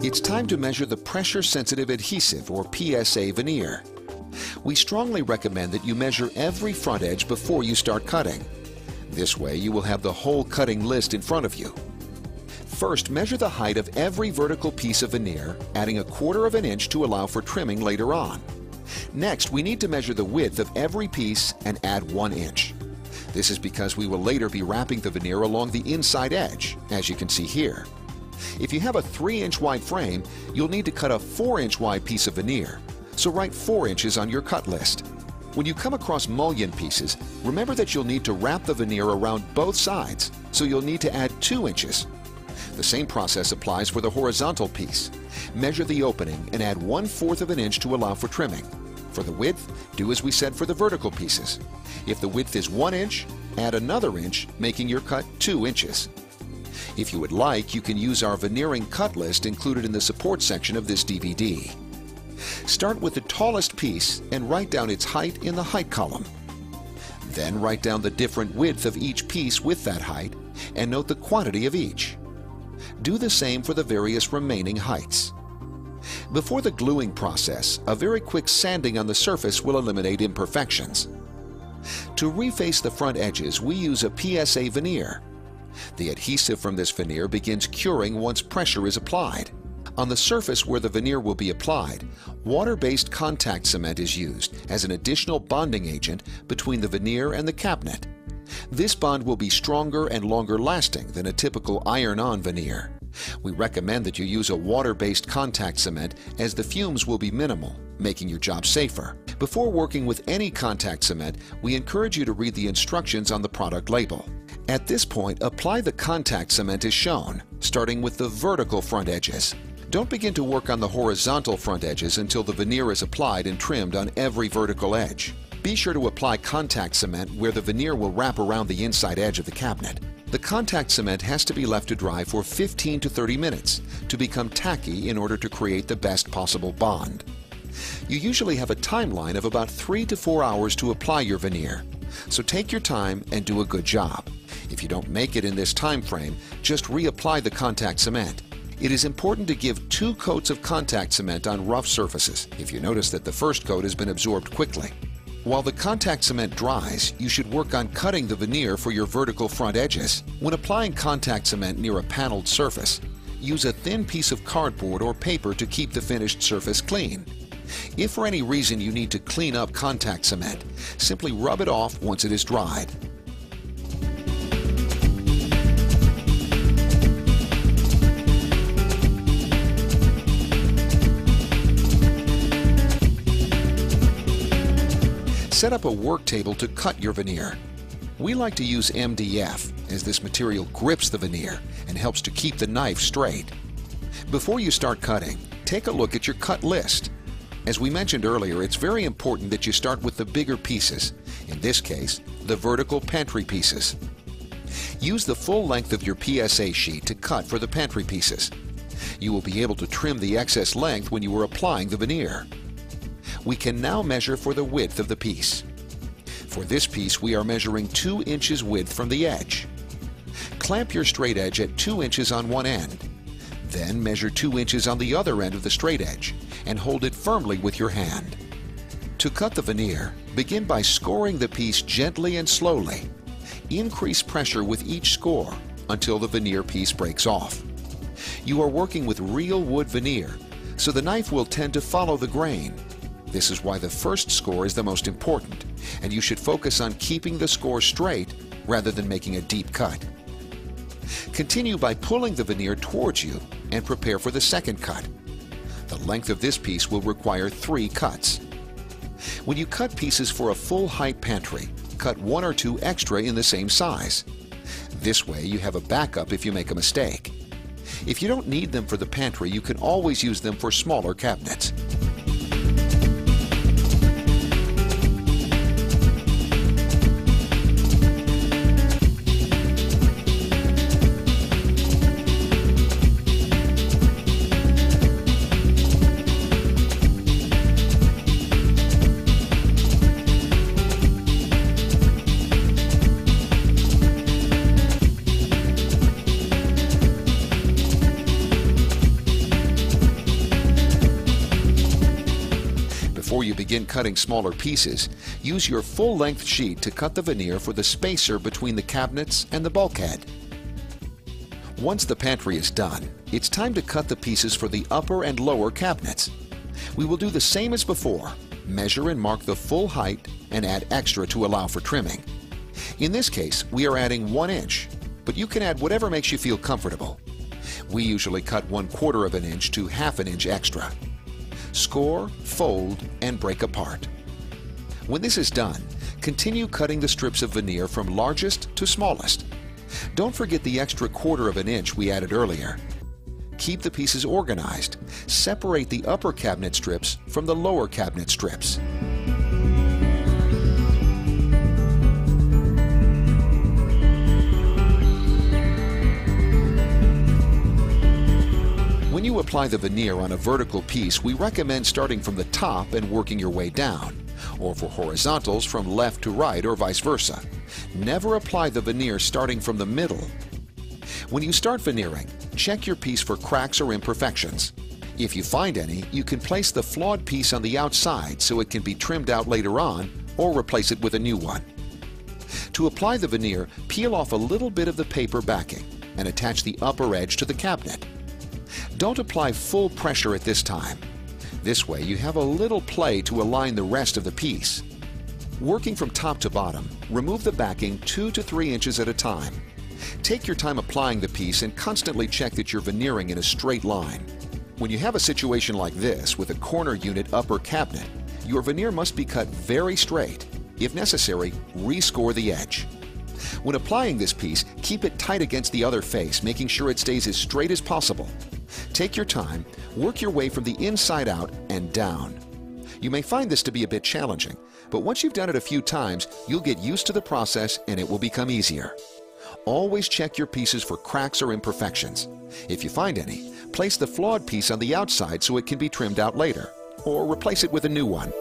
It's time to measure the pressure-sensitive adhesive, or PSA veneer. We strongly recommend that you measure every front edge before you start cutting. This way you will have the whole cutting list in front of you. First, measure the height of every vertical piece of veneer, adding 1/4 of an inch to allow for trimming later on. Next, we need to measure the width of every piece and add 1 inch. This is because we will later be wrapping the veneer along the inside edge, as you can see here. If you have a 3-inch wide frame, you'll need to cut a 4-inch wide piece of veneer, so write 4 inches on your cut list. When you come across mullion pieces, remember that you'll need to wrap the veneer around both sides, so you'll need to add 2 inches. The same process applies for the horizontal piece. Measure the opening and add 1/4 of an inch to allow for trimming. For the width, do as we said for the vertical pieces. If the width is 1 inch, add another inch, making your cut 2 inches. If you would like, you can use our veneering cut list included in the support section of this DVD. Start with the tallest piece and write down its height in the height column. Then write down the different width of each piece with that height and note the quantity of each. Do the same for the various remaining heights. Before the gluing process, a very quick sanding on the surface will eliminate imperfections. To reface the front edges, we use a PSA veneer. The adhesive from this veneer begins curing once pressure is applied. On the surface where the veneer will be applied, water-based contact cement is used as an additional bonding agent between the veneer and the cabinet. This bond will be stronger and longer lasting than a typical iron-on veneer. We recommend that you use a water-based contact cement as the fumes will be minimal, making your job safer. Before working with any contact cement, we encourage you to read the instructions on the product label. At this point, apply the contact cement as shown, starting with the vertical front edges. Don't begin to work on the horizontal front edges until the veneer is applied and trimmed on every vertical edge. Be sure to apply contact cement where the veneer will wrap around the inside edge of the cabinet. The contact cement has to be left to dry for 15 to 30 minutes to become tacky in order to create the best possible bond. You usually have a timeline of about 3 to 4 hours to apply your veneer, so take your time and do a good job. If you don't make it in this time frame, just reapply the contact cement. It is important to give 2 coats of contact cement on rough surfaces if you notice that the first coat has been absorbed quickly. While the contact cement dries, you should work on cutting the veneer for your vertical front edges. When applying contact cement near a paneled surface, use a thin piece of cardboard or paper to keep the finished surface clean. If for any reason you need to clean up contact cement, simply rub it off once it is dried. Set up a work table to cut your veneer. We like to use MDF as this material grips the veneer and helps to keep the knife straight. Before you start cutting, take a look at your cut list. As we mentioned earlier, it's very important that you start with the bigger pieces, in this case, the vertical pantry pieces. Use the full length of your PSA sheet to cut for the pantry pieces. You will be able to trim the excess length when you are applying the veneer. We can now measure for the width of the piece. For this piece, we are measuring 2 inches width from the edge. Clamp your straight edge at 2 inches on one end. Then measure 2 inches on the other end of the straight edge and hold it firmly with your hand. To cut the veneer, begin by scoring the piece gently and slowly. Increase pressure with each score until the veneer piece breaks off. You are working with real wood veneer, so the knife will tend to follow the grain. This is why the first score is the most important, and you should focus on keeping the score straight rather than making a deep cut. Continue by pulling the veneer towards you and prepare for the second cut. The length of this piece will require 3 cuts. When you cut pieces for a full height pantry, cut 1 or 2 extra in the same size. This way you have a backup if you make a mistake. If you don't need them for the pantry, you can always use them for smaller cabinets. begin cutting smaller pieces, use your full-length sheet to cut the veneer for the spacer between the cabinets and the bulkhead. Once the pantry is done, it's time to cut the pieces for the upper and lower cabinets. We will do the same as before, measure and mark the full height and add extra to allow for trimming. In this case, we are adding 1 inch, but you can add whatever makes you feel comfortable. We usually cut 1/4 of an inch to 1/2 an inch extra. Score, fold, and break apart. When this is done, continue cutting the strips of veneer from largest to smallest. Don't forget the extra 1/4 of an inch we added earlier. Keep the pieces organized. Separate the upper cabinet strips from the lower cabinet strips. When you apply the veneer on a vertical piece, we recommend starting from the top and working your way down, or for horizontals from left to right or vice versa. Never apply the veneer starting from the middle. When you start veneering, check your piece for cracks or imperfections. If you find any, you can place the flawed piece on the outside so it can be trimmed out later on, or replace it with a new one. To apply the veneer, peel off a little bit of the paper backing and attach the upper edge to the cabinet. Don't apply full pressure at this time. This way you have a little play to align the rest of the piece. Working from top to bottom, remove the backing 2 to 3 inches at a time. Take your time applying the piece and constantly check that you're veneering in a straight line. When you have a situation like this with a corner unit upper cabinet, your veneer must be cut very straight. If necessary, rescore the edge. When applying this piece, keep it tight against the other face, making sure it stays as straight as possible. Take your time, work your way from the inside out and down. You may find this to be a bit challenging, but once you've done it a few times, you'll get used to the process and it will become easier. Always check your pieces for cracks or imperfections. If you find any, place the flawed piece on the outside so it can be trimmed out later, or replace it with a new one.